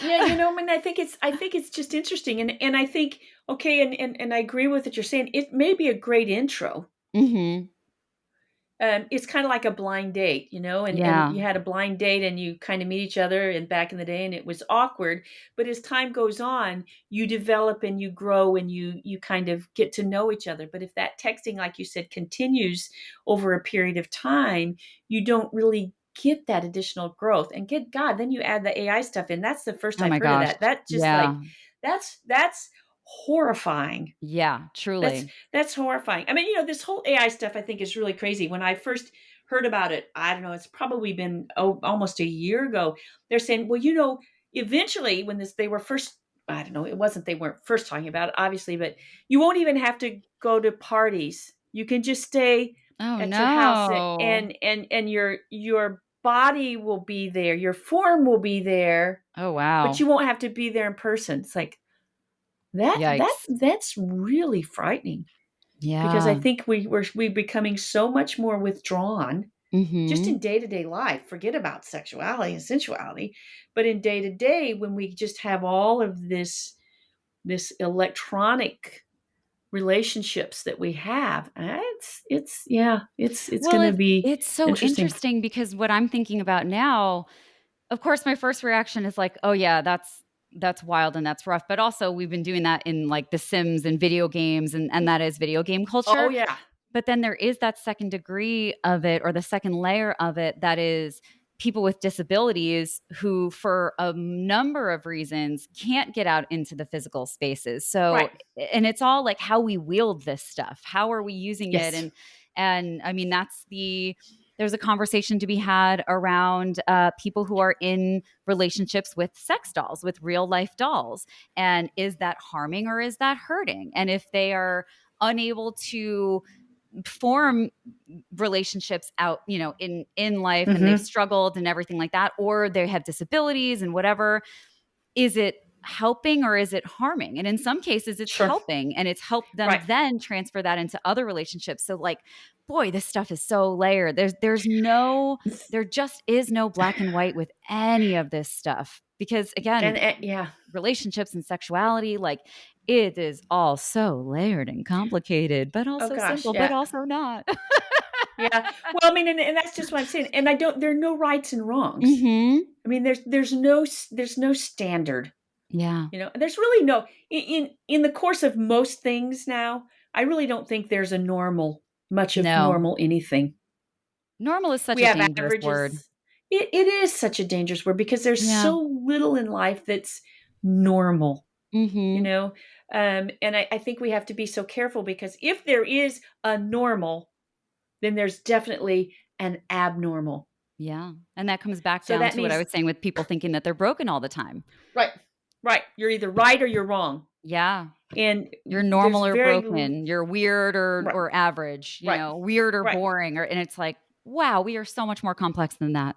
yeah, I mean, I think it's just interesting, and I think okay, and I agree with what you're saying. It may be a great intro. Hmm. It's kind of like a blind date, and Yeah. you had a blind date and you kind of meet each other and back in the day and it was awkward. But as time goes on, you develop and you grow and you kind of get to know each other. But if that texting, like you said, continues over a period of time, you don't really get that additional growth. And good God, then you add the AI stuff in. That's the first Oh I've my heard of gosh. that. That just like Yeah. that's horrifying. Yeah. That's Truly. that's horrifying. I mean, this whole AI stuff I think is really crazy. When I first heard about it, I don't know, it's probably been almost a year ago. They're saying, well, eventually when they were first, I don't know, it wasn't they weren't first talking about it, obviously, but you won't even have to go to parties. You can just stay Oh at your house no. and your body will be there, your form will be there, Oh but wow. you won't have to be there in person. It's like Yikes. that's really frightening because I Yeah. think we're becoming so much more withdrawn just in Hmm. day-to-day life. Forget about sexuality and sensuality, but in day-to-day when we just have all of this electronic relationships that we have, it's yeah, it's Well, going to be it's so interesting. interesting because what I'm thinking about now, of course, my first reaction is like, "Oh yeah, that's wild and that's rough." But also, we've been doing that in like The Sims and video games, and that is video game Oh culture. yeah. But then there is that second degree of it, or the second layer of it, that is people with disabilities who, for a number of reasons, can't get out into the physical spaces. So, Right. and it's all like how we wield this stuff. How are we using it? Yes. And I mean, there's a conversation to be had around people who are in relationships with sex dolls, with real life dolls. And is that harming or is that hurting? And if they are unable to form relationships out, in life, and they've Mhm. struggled and everything like that, or they have disabilities and whatever, is it helping or is it harming? And in some cases it's Sure. helping, and it's helped them Right. then transfer that into other relationships. So like, boy, this stuff is so layered. There just is no black and white with any of this stuff, because again, And yeah. relationships and sexuality, like, it is all so layered and complicated, but Oh also gosh, simple, but yeah. also not. Yeah. Well, I mean, and that's just what I'm saying. And I don't. There are no rights and wrongs. Mhm. I mean, there's no standard. Yeah. There's really no in the course of most things now. I really don't think there's a normal much of No. normal anything. Normal is such We a have dangerous word. averages. it is such a dangerous word because there's Yeah. so little in life that's normal, you Mhm. know? And I think we have to be so careful because if there is a normal, then there's definitely an abnormal. Yeah. And that comes back So down that to what I means, was saying with people thinking that they're broken all the time. right, right. You're either right or you're wrong. Yeah. And You're there's normal or very, broken. You're weird or right, average, right, weird or right. boring and it's like, wow, we are so much more complex than that.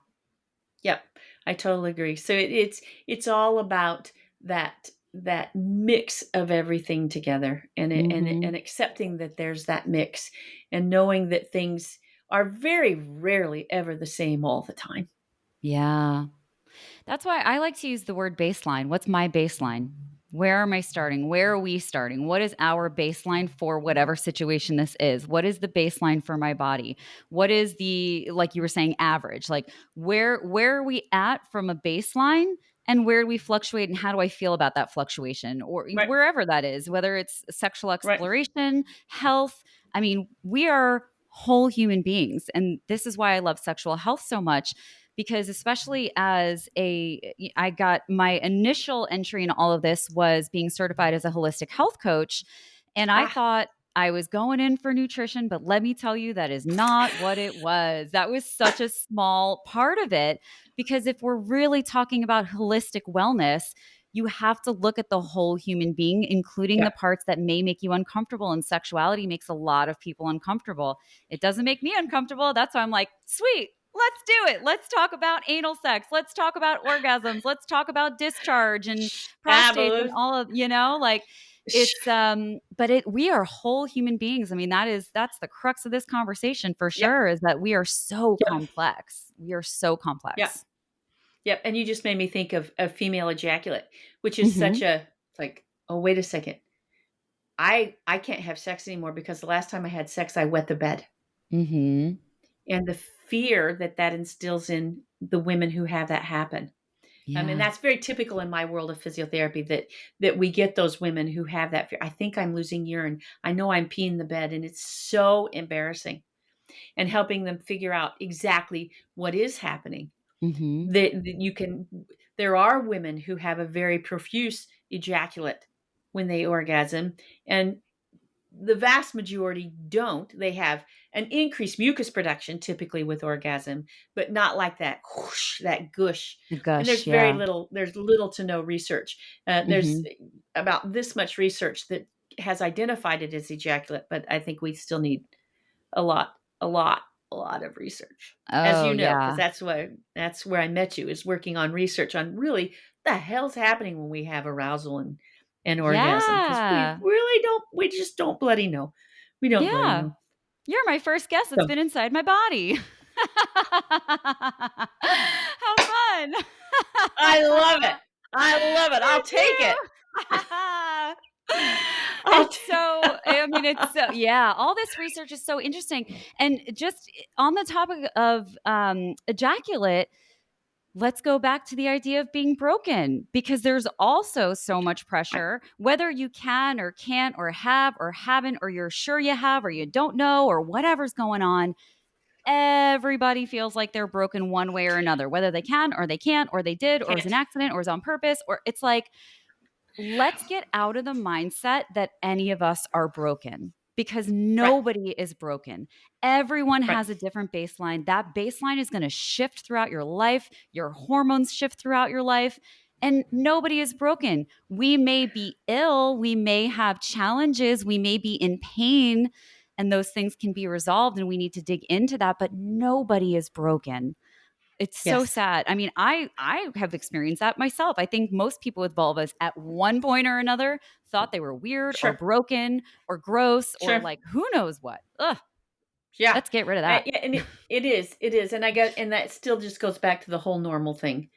Yep, I totally agree. So it's all about that mix of everything together, and Mhm. accepting that there's that mix, and knowing that things are very rarely ever the same all the time. Yeah. That's why I like to use the word baseline. What's my baseline? Where am I starting? Where are we starting? What is our baseline for whatever situation this is? What is the baseline for my body? What is the, like you were saying, average? Like where are we at from a baseline, and where do we fluctuate, and how do I feel about that fluctuation, or Right, wherever that is, whether it's sexual right. exploration, health. I mean, we are whole human beings, and this is why I love sexual health so much, because especially as I got my initial entry in all of this was being certified as a holistic health coach, and I Ah, thought I was going in for nutrition, but let me tell you, that is not what it was. That was such a small part of it, because if we're really talking about holistic wellness, you have to look at the whole human being, including the yep, parts that may make you uncomfortable. And sexuality makes a lot of people uncomfortable. It doesn't make me uncomfortable. That's why I'm like, sweet, let's do it. Let's talk about anal sex. Let's talk about orgasms. Let's talk about discharge and prostates and fabulous. all of, like it's but we are whole human beings. I mean, that's the crux of this conversation for Yep, sure, is that we are so yep, complex. We are so yep, complex. yep. And you just made me think of female ejaculate, which is such Mhm. a, like, oh, wait a second. I can't have sex anymore because the last time I had sex, I wet the bed. Mhm. And the fear that that instills in the women who have that happen. And Yeah. that's very typical in my world of physiotherapy, that we get those women who have that fear. I think I'm losing urine. I know I'm peeing the bed, and it's so embarrassing. And helping them figure out exactly what is happening. Mhm. That you can. There are women who have a very profuse ejaculate when they orgasm, and the vast majority don't. They have an increased mucus production typically with orgasm, but not like that whoosh, that gush. And Gush, yeah. there's little to no research. There's Mhm. about this much research that has identified it as ejaculate, but I think we still need a lot, a lot, a lot of research. As Oh, you know, because yeah. that's where I met you, is working on research on really the hell's happening when we have arousal and orgasm, because Yeah. we just don't bloody know. We don't bloody Yeah. know. You're my first guest that's So been inside my body. How fun. I love it. I love it. I'll Me take it. too. I'll It's take so I mean, it's so yeah, all this research is so interesting. And just on the topic of, ejaculate, let's go back to the idea of being broken, because there's also so much pressure, whether you can or can't or have or haven't, or you're sure you have or you don't know or whatever's going on. Everybody feels like they're broken one way or another, whether they can or they can't, or they did, or it was an can't. accident, or it was on purpose, or it's like, let's get out of the mindset that any of us are broken, because Right. nobody is broken. Everyone Right. has a different baseline. That baseline is going to shift throughout your life. Your hormones shift throughout your life, and nobody is broken. We may be ill, we may have challenges, we may be in pain, and those things can be resolved, and we need to dig into that, but nobody is broken. It's so Yes. sad. I mean, I have experienced that myself. I think most people with vulvas at one point or another thought they were weird or Sure. broken or gross or Sure. like who knows what. Ugh, Yeah. let's get rid of that. Yeah, and it is, and I get, and that still just goes back to the whole normal thing.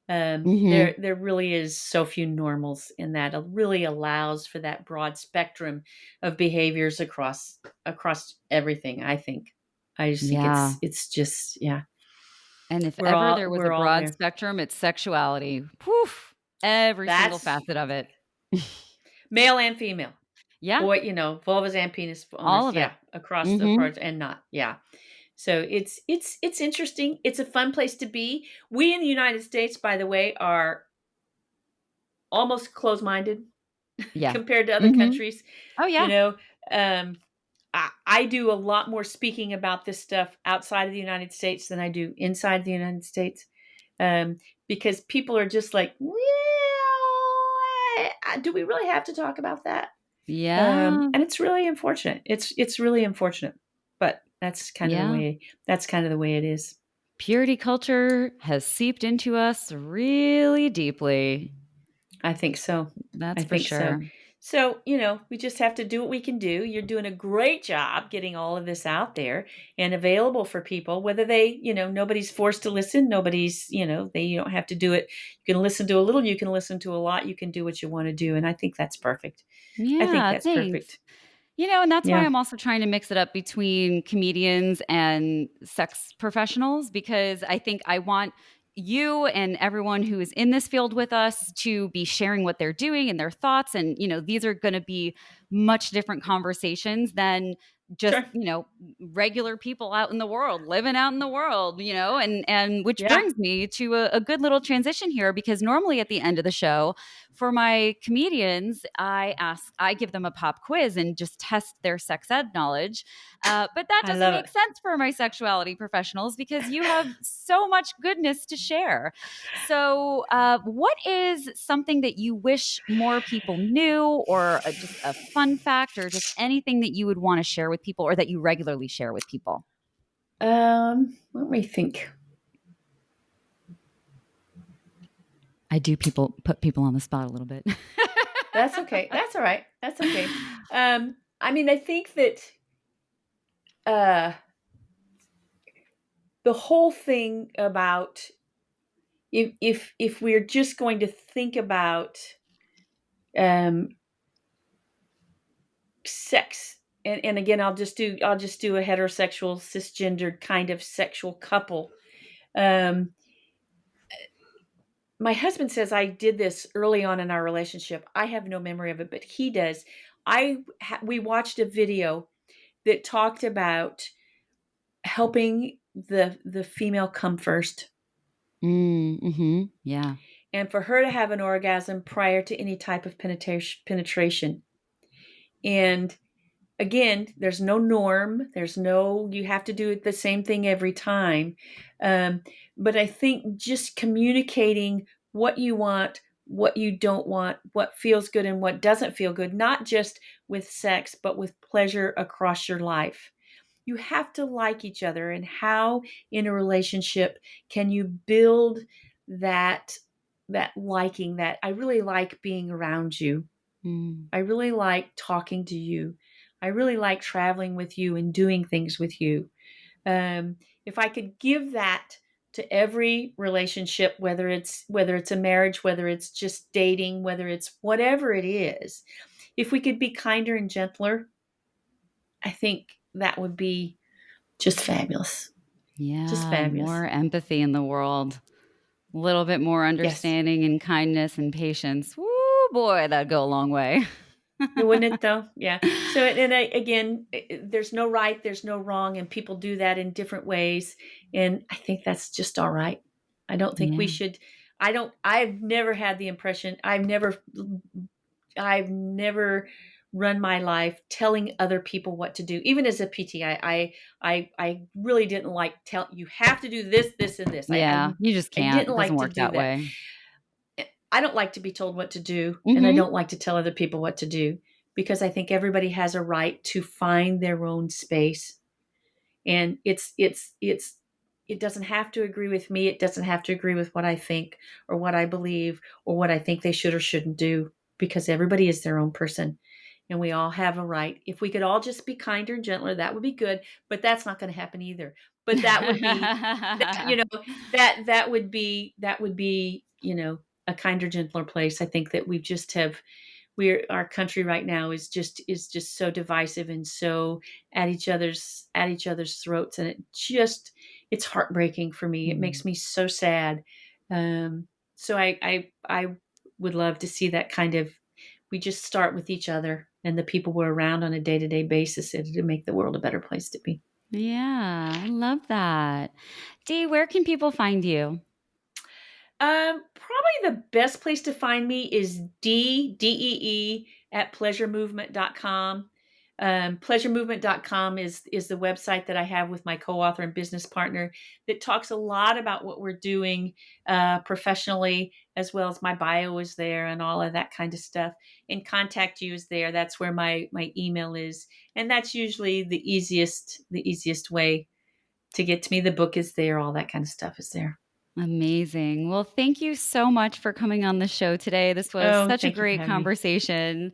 Mhm. There really is so few normals in that. It really allows for that broad spectrum of behaviors across everything. I think. I just think Yeah. it's just, yeah. And if ever there was a We're all broad there. spectrum, it's sexuality. Poof. Every single That's facet of it. male and female. Yeah, Boy, vulvas and penis all owners. of it. Yeah, across the Mhm. parts and not. Yeah. So it's interesting. It's a fun place to be. We in the United States, by the way, are almost closed-minded Yeah. compared to other Hmm. countries. Oh, You yeah. know, um, I do a lot more speaking about this stuff outside of the United States than I do inside the United States, um, because people are just like, well, do we really have to talk about that? Yeah. And it's really unfortunate. It's really unfortunate, but Yeah. that's kind of the way it is. Purity culture has seeped into us really deeply. I think so. I That's for think so. sure. So, we just have to do what we can do. You're doing a great job getting all of this out there and available for people, whether nobody's forced to listen. Nobody's, you don't have to do it. You can listen to a little, you can listen to a lot, you can do what you want to do. And I think that's perfect. I think Yeah, that's thanks. perfect. And that's why Yeah, I'm also trying to mix it up between comedians and sex professionals because I think I want you and everyone who is in this field with us to be sharing what they're doing and their thoughts. And, these are going to be much different conversations than just, sure. regular people out in the world, living out in the world, and which Yeah, brings me to a good little transition here because normally at the end of the show, for my comedians, I give them a pop quiz and just test their sex ed knowledge. But that I doesn't love make sense for my sexuality professionals because you have it. so much goodness to share. So, what is something that you wish more people knew, or just a fun fact, or just anything that you would want to share with people, or that you regularly share with people? Let me think. I do put people on the spot a little bit. That's okay. That's all right. That's okay. I think that uh, the whole thing about if we're just going to think about um, sex, and again, I'll just do a heterosexual cisgendered kind of sexual couple. Um, my husband says I did this early on in our relationship. I have no memory of it, but he does. We watched a video that talked about helping the female come first, Mm-hmm. Yeah. and for her to have an orgasm prior to any type of penetration. And again, there's no norm. There's no, you have to do it the same thing every time. Um, but I think just communicating what you want, what you don't want, what feels good and what doesn't feel good, not just with sex, but with pleasure across your life. You have to like each other. And how in a relationship can you build that liking, that I really like being around you. Mm. I really like talking to you. I really like traveling with you and doing things with you. If I could give that to every relationship, whether it's a marriage, whether it's just dating, whether it's whatever it is, if we could be kinder and gentler, I think that would be just fabulous. Just Yeah, fabulous. more empathy in the world. A little bit more Yes. understanding and kindness and patience. Woo, boy, that'd go a long way. Wouldn't it though? Yeah. So, and again, there's no right, there's no wrong, and people do that in different ways. And I think that's just all right. I don't think we Yeah. should. I've never had the impression, I've never run my life telling other people what to do. Even as a PT, I really didn't like tell you have to do this, this, and this. Yeah, you just I can't. didn't It doesn't like to work do that that. way. I don't like to be told what to do, and I Mhm. don't like to tell other people what to do because I think everybody has a right to find their own space. And it doesn't have to agree with me. It doesn't have to agree with what I think or what I believe or what I think they should or shouldn't do because everybody is their own person and we all have a right. If we could all just be kinder and gentler, that would be good, but that's not going to happen either. But that would be that, that would be a kinder, gentler place. I think that our country right now is just so divisive and so at each other's throats, and it's heartbreaking for me. It Mm. makes me so sad. So I would love to see that kind of, we just start with each other and the people we're around on a day-to-day basis, and to make the world a better place to be. Yeah, I love that. Dee, where can people find you? Probably the best place to find me is Dee at pleasuremovement.com. Pleasuremovement.com is the website that I have with my co-author and business partner that talks a lot about what we're doing professionally, as well as my bio is there and all of that kind of stuff. And contact you is there. That's where my email is, and that's usually the easiest way to get to me. The book is there. All that kind of stuff is there. Amazing. Well, thank you so much for coming on the show today. This was Oh, such a thank you for great having me. conversation.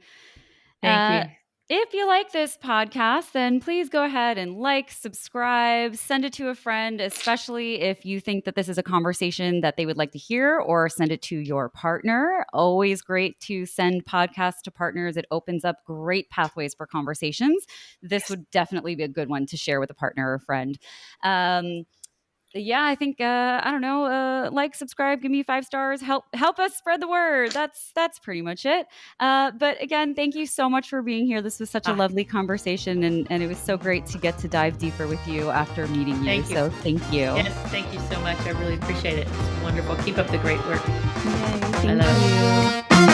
Thank Uh, you. if you like this podcast, then please go ahead and like, subscribe, send it to a friend, especially if you think that this is a conversation that they would like to hear, or send it to your partner. Always great to send podcasts to partners. It opens up great pathways for conversations. This Yes. would definitely be a good one to share with a partner or friend. Yeah, I think I don't know, like, subscribe, give me 5 stars, help us spread the word. That's pretty much it. But again, thank you so much for being here. This was such a Ah, lovely conversation, and it was so great to get to dive deeper with you after meeting you. thank you. So thank you. Yes, thank you so much. I really appreciate it. It's wonderful. Keep up the great work. Yay, I thank love it. you.